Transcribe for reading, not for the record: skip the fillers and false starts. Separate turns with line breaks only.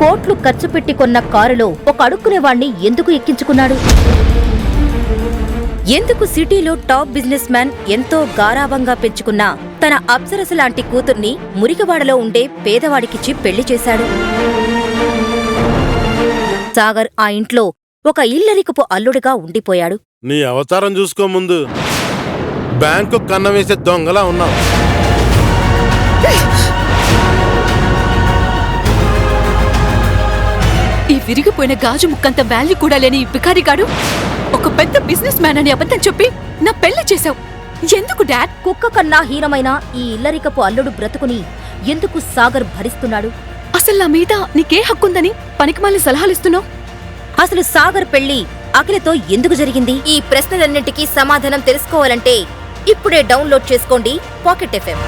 కోట్లు ఖర్చు పెట్టి కొన్న కారులో ఒక అడుక్కునేవాణ్ణి ఎందుకు ఎక్కించుకున్నాడు? ఎందుకు సిటీలో టాప్ బిజినెస్ మ్యాన్ ఎంతో గారాబంగా పెంచుకున్న తన అప్సరస లాంటి కూతుర్ని మురికివాడలో ఉండే పేదవాడికిచ్చి పెళ్లి చేశాడు? సాగర్ ఆ ఇంట్లో ఒక ఇల్లరికపు అల్లుడిగా ఉండిపోయాడు.
నీ అవతారం చూసుకో ముందు బ్యాంకు కన్న వేసే దొంగలా ఉన్నావు.
ఈ విరిగిపోయిన గాజు ముక్కంత వాల్యూ కూడా లేని ఈ బికారిగాడు ఒక పెద్ద బిజినెస్ మ్యాన్ అని అబద్ధం చెప్పి నా పెళ్లి చేశావు. ఎందుకు డాడ్?
కుక్క కన్నా హీనమైన ఈ ఇల్లరికపు అల్లుడు బ్రతుకుని ఎందుకు సాగర్ భరిస్తున్నాడు?
అసలు నా మీద నీకే హక్కుందని పనికిమాలిన సలహాలిస్తున్నావు?
అసలు సాగర్ పెళ్లి అఖిలతో ఎందుకు జరిగింది? ఈ ప్రశ్నలన్నింటికీ సమాధానం తెలుసుకోవాలంటే ఇప్పుడే డౌన్లోడ్ చేసుకోండి పాకెట్ FM.